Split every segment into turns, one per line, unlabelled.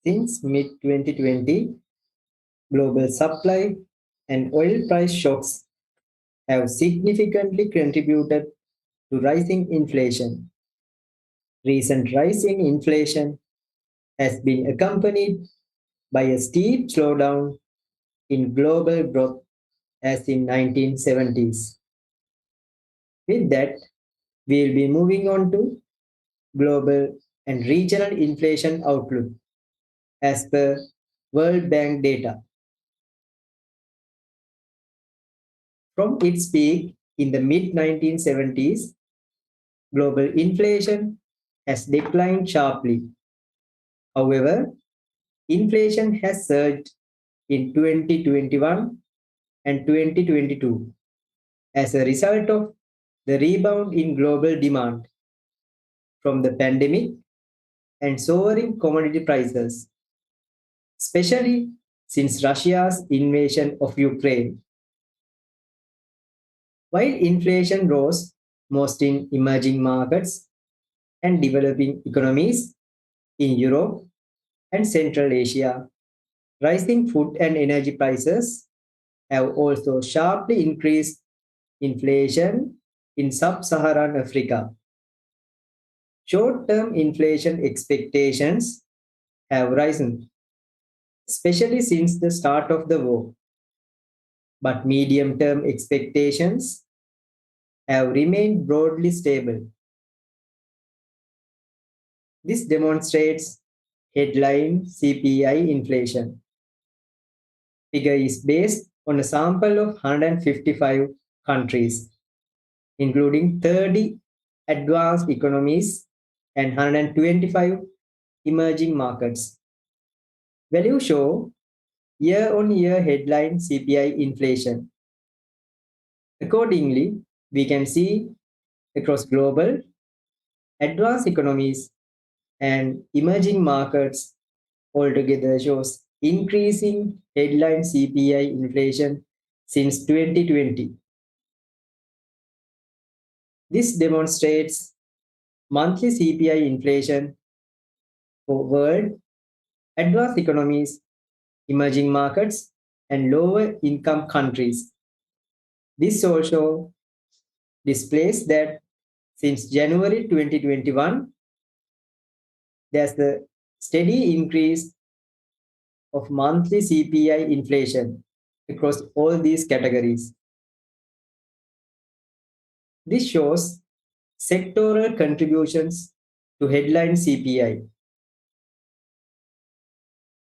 Since mid-2020, global supply and oil price shocks have significantly contributed to rising inflation. Recent rise in inflation has been accompanied by a steep slowdown in global growth as in 1970s. With that, we'll be moving on to global and regional inflation outlook as per World Bank data. From its peak in the mid 1970s, global inflation has declined sharply. However, inflation has surged in 2021 and 2022 as a result of the rebound in global demand from the pandemic and soaring commodity prices, especially since Russia's invasion of Ukraine. While inflation rose most in emerging markets and developing economies in Europe and Central Asia, rising food and energy prices have also sharply increased inflation in sub-Saharan Africa. Short-term inflation expectations have risen, especially since the start of the war, but medium-term expectations have remained broadly stable. This demonstrates headline CPI inflation. Figure is based on a sample of 155 countries, including 30 advanced economies and 125 emerging markets. Values show year-on-year headline CPI inflation. Accordingly, we can see across global, advanced economies, and emerging markets altogether shows increasing headline CPI inflation since 2020. This demonstrates monthly CPI inflation for world, advanced economies, emerging markets, and lower income countries. This also displays that since January 2021, there's the steady increase of monthly CPI inflation across all these categories. This shows sectoral contributions to headline CPI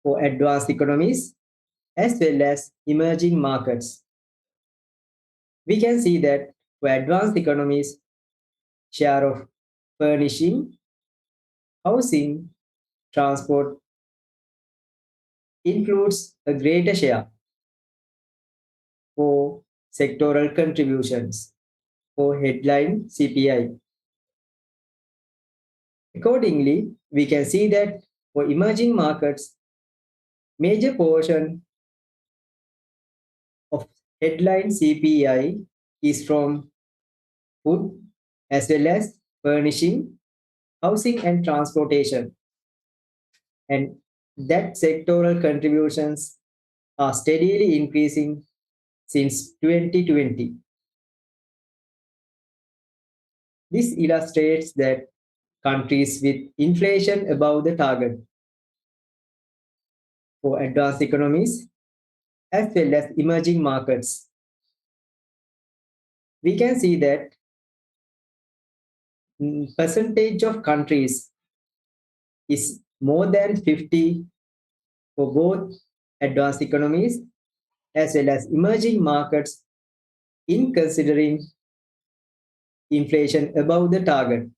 for advanced economies as well as emerging markets. We can see that for advanced economies, share of furnishing, housing, transport includes a greater share for sectoral contributions for headline CPI. Accordingly, we can see that for emerging markets, major portion of headline CPI is from food as well as furnishing, housing and transportation. And that sectoral contributions are steadily increasing since 2020. This illustrates that countries with inflation above the target for advanced economies as well as emerging markets. We can see that percentage of countries is more than 50 for both advanced economies as well as emerging markets in considering inflation above the target.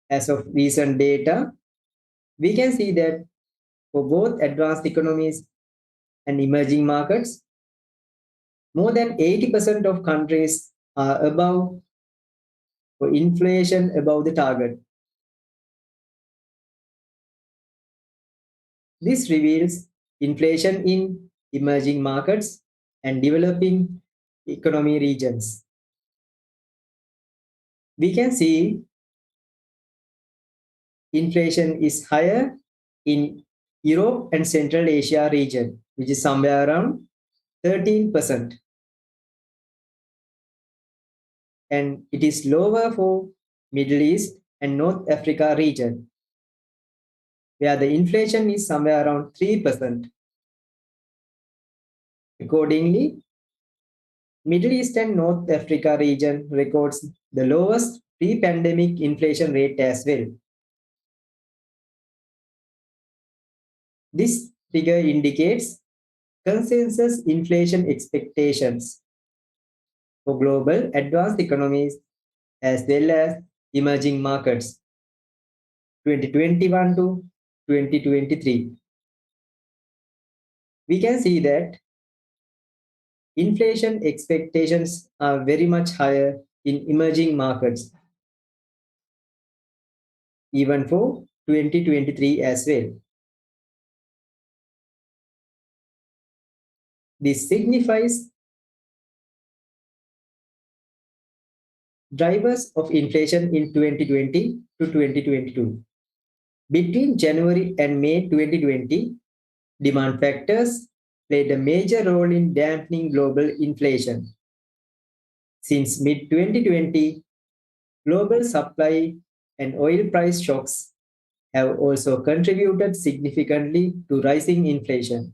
As of recent data, we can see that for both advanced economies and emerging markets, more than 80% of countries are above for inflation above the target. This reveals inflation in emerging markets and developing economy regions. We can see inflation is higher in Europe and Central Asia region, which is somewhere around 13%, and it is lower for Middle East and North Africa region, where the inflation is somewhere around 3%. Accordingly, Middle East and North Africa region records the lowest pre-pandemic inflation rate as well. This figure indicates consensus inflation expectations for global advanced economies as well as emerging markets 2021 to 2023. We can see that inflation expectations are very much higher in emerging markets, even for 2023 as well. This signifies drivers of inflation in 2020 to 2022. Between January and May 2020, demand factors played a major role in dampening global inflation. Since mid 2020, global supply and oil price shocks have also contributed significantly to rising inflation.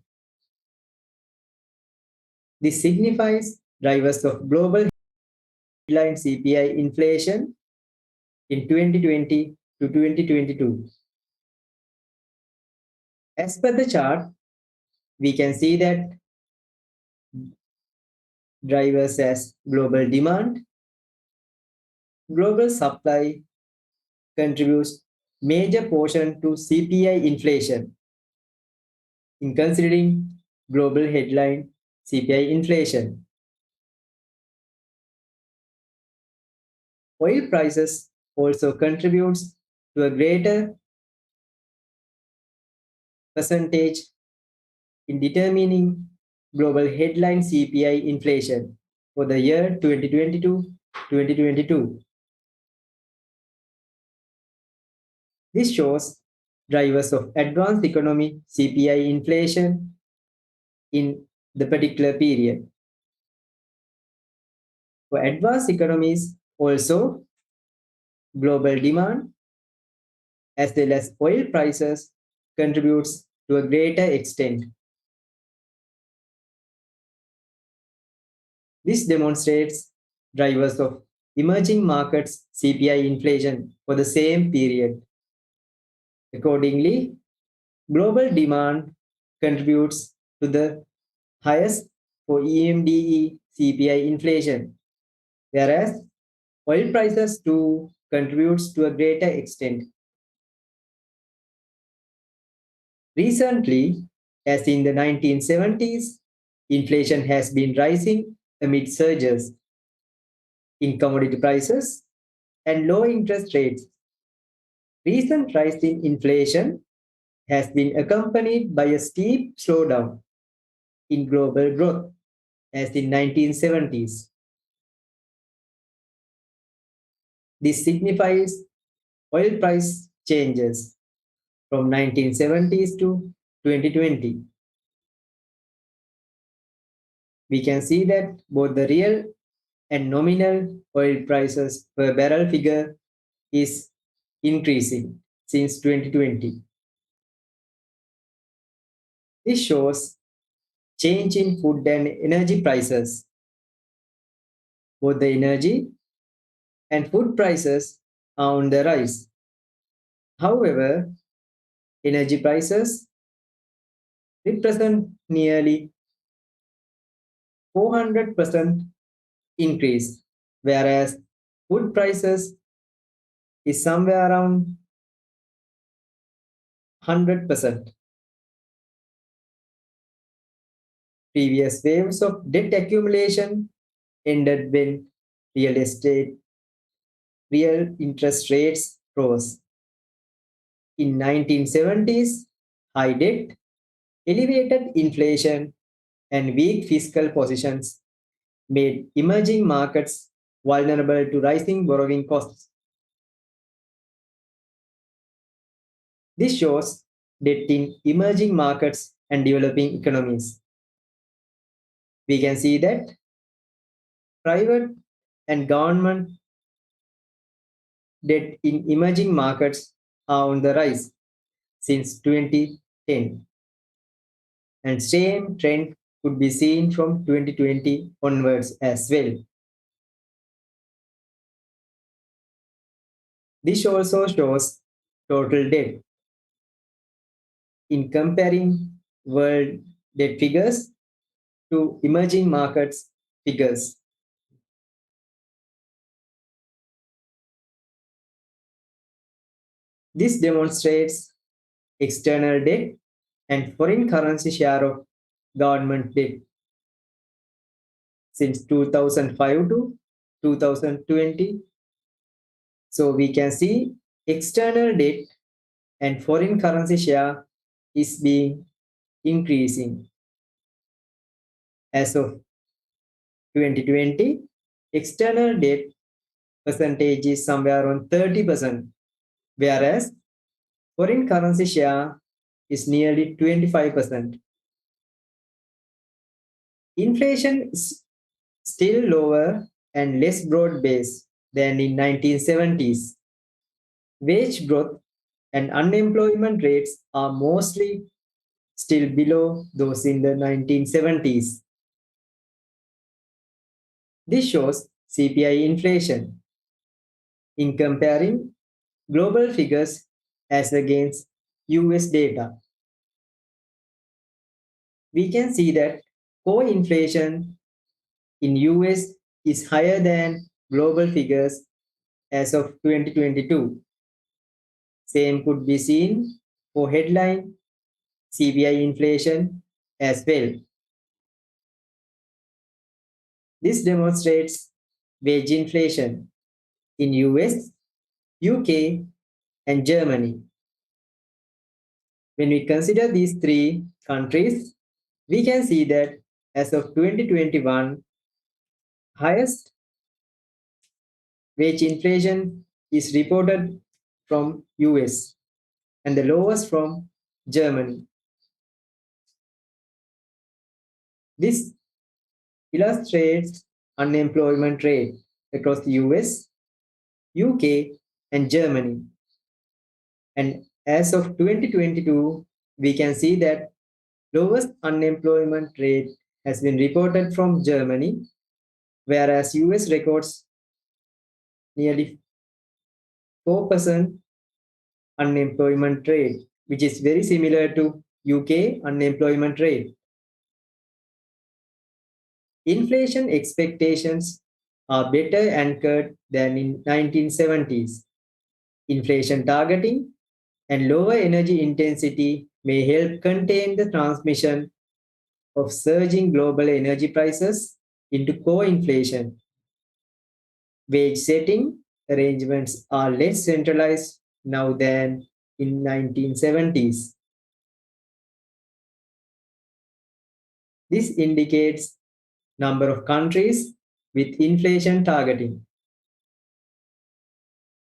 This signifies drivers of global headline CPI inflation in 2020 to 2022. As per the chart, we can see that drivers as global demand, global supply contributes major portion to CPI inflation in considering global headline CPI inflation. Oil prices also contributes to a greater percentage in determining global headline CPI inflation for the year 2022. This shows drivers of advanced economy CPI inflation in the particular period. For advanced economies, also global demand as well as oil prices contributes to a greater extent. This demonstrates drivers of emerging markets CPI inflation for the same period. Accordingly, global demand contributes to the highest for EMDE CPI inflation, whereas oil prices too contributes to a greater extent. Recently, as in the 1970s, inflation has been rising amid surges in commodity prices and low interest rates. Recent rise in inflation has been accompanied by a steep slowdown in global growth as in 1970s. This signifies oil price changes from 1970s to 2020. We can see that both the real and nominal oil prices per barrel figure is increasing since 2020. This shows change in food and energy prices. Both the energy and food prices are on the rise. However, energy prices represent nearly 400% increase, whereas food prices is somewhere around 100%. Previous waves of debt accumulation ended when real estate, real interest rates rose. In 1970s, high debt, elevated inflation, and weak fiscal positions made emerging markets vulnerable to rising borrowing costs. This shows debt in emerging markets and developing economies. We can see that private and government debt in emerging markets are on the rise since 2010, and same trend could be seen from 2020 onwards as well. This also shows total debt in comparing world debt figures to emerging markets figures. This demonstrates external debt and foreign currency share of government debt since 2005 to 2020. So we can see external debt and foreign currency share is being increasing. As of 2020, external debt percentage is somewhere around 30%, whereas foreign currency share is nearly 25%. Inflation is still lower and less broad-based than in 1970s. Wage growth and unemployment rates are mostly still below those in the 1970s. This shows CPI inflation in comparing global figures as against US data. We can see that core inflation in US is higher than global figures as of 2022. Same could be seen for headline CPI inflation as well. This demonstrates wage inflation in US, UK, and Germany. When we consider these three countries, we can see that as of 2021, highest wage inflation is reported from US and the lowest from Germany. This illustrates unemployment rate across the US, UK, and Germany. And as of 2022, we can see that lowest unemployment rate has been reported from Germany, whereas US records nearly 4% unemployment rate, which is very similar to UK unemployment rate. Inflation expectations are better anchored than in 1970s. Inflation targeting and lower energy intensity may help contain the transmission of surging global energy prices into core inflation. Wage setting arrangements are less centralized now than in 1970s. This indicates number of countries with inflation targeting.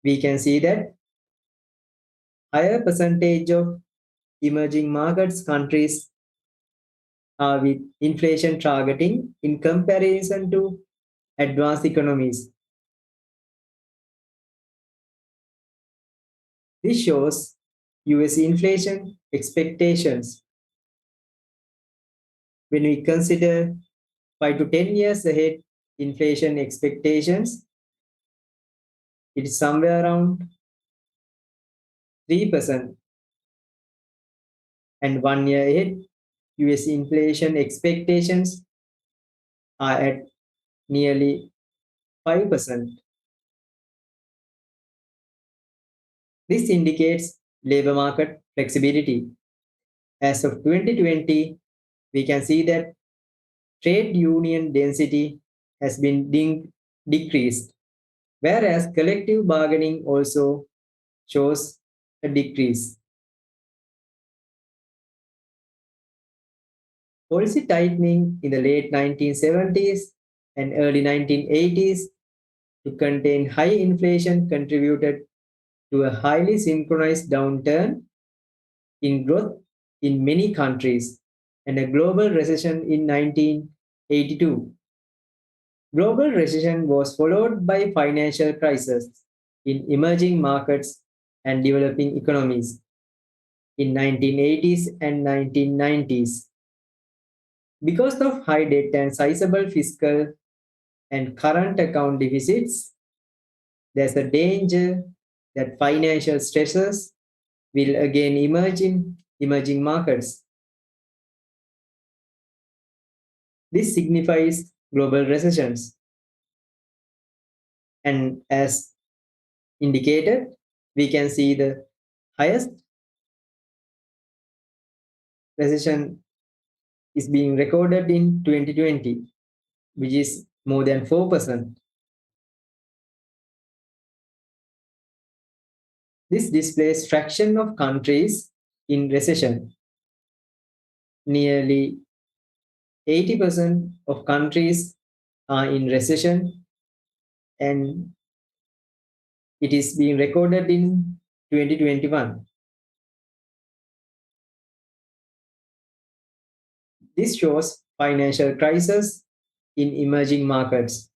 We can see that higher percentage of emerging markets countries are with inflation targeting in comparison to advanced economies. This shows US inflation expectations. When we consider 5 to 10 years ahead inflation expectations, it is somewhere around 3%. And 1 year ahead, US inflation expectations are at nearly 5%. This indicates labor market flexibility. As of 2020, we can see that trade union density has been decreased, whereas collective bargaining also shows a decrease. Policy tightening in the late 1970s and early 1980s to contain high inflation contributed to a highly synchronized downturn in growth in many countries and a global recession in 1982. Global recession was followed by financial crisis in emerging markets and developing economies in 1980s and 1990s. Because of high debt and sizable fiscal and current account deficits, there's a danger that financial stresses will again emerge in emerging markets. This signifies global recessions. And as indicated, we can see the highest recession is being recorded in 2020, which is more than 4%. This displays fraction of countries in recession. Nearly 80% of countries are in recession, and it is being recorded in 2021. This shows financial crisis in emerging markets.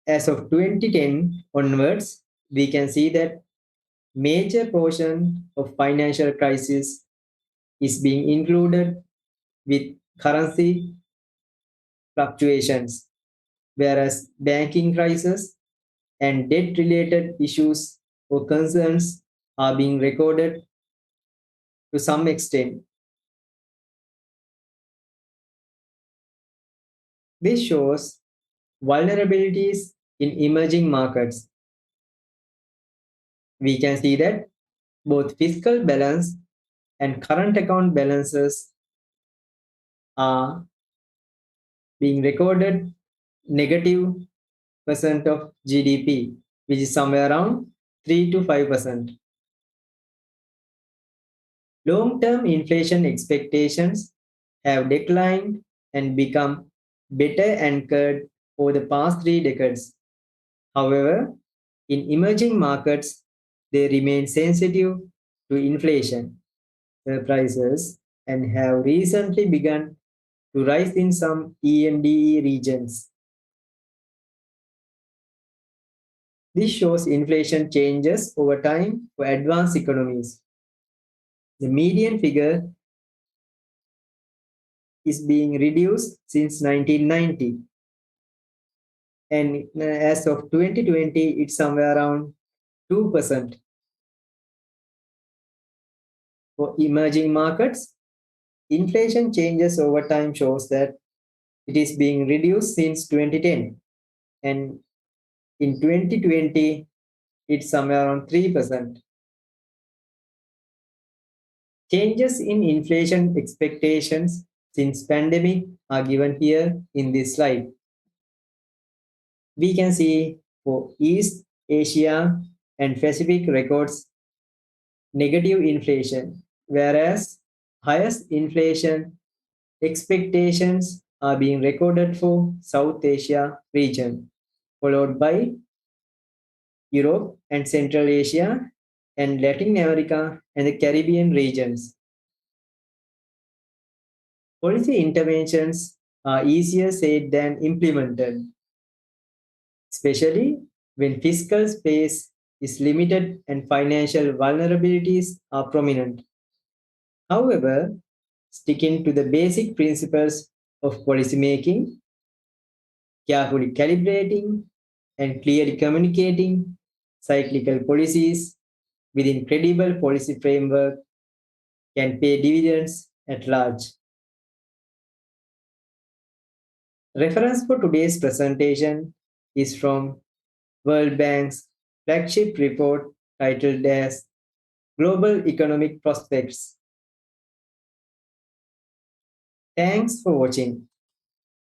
As of 2010 onwards, we can see that major portion of financial crisis is being included with currency fluctuations, whereas banking crisis and debt related issues or concerns are being recorded to some extent. This shows vulnerabilities in emerging markets. We can see that both fiscal balance and current account balances are being recorded negative percent of GDP, which is somewhere around 3 to 5%. Long-term inflation expectations have declined and become better anchored over the past 3 decades. However, in emerging markets, they remain sensitive to inflation prices and have recently begun to rise in some EMDE regions. This shows inflation changes over time for advanced economies. The median figure is being reduced since 1990, and as of 2020, it's somewhere around 2%. For emerging markets, inflation changes over time shows that it is being reduced since 2010, and in 2020, it's somewhere around 3%. Changes in inflation expectations since pandemic are given here in this slide. We can see for East Asia and Pacific records negative inflation, whereas highest inflation expectations are being recorded for South Asia region, followed by Europe and Central Asia and Latin America and the Caribbean regions. Policy interventions are easier said than implemented, especially when fiscal space is limited and financial vulnerabilities are prominent. However, sticking to the basic principles of policymaking, carefully calibrating, and clearly communicating cyclical policies within credible policy framework can pay dividends at large. Reference for today's presentation is from World Bank's flagship report titled as Global Economic Prospects. Thanks for watching.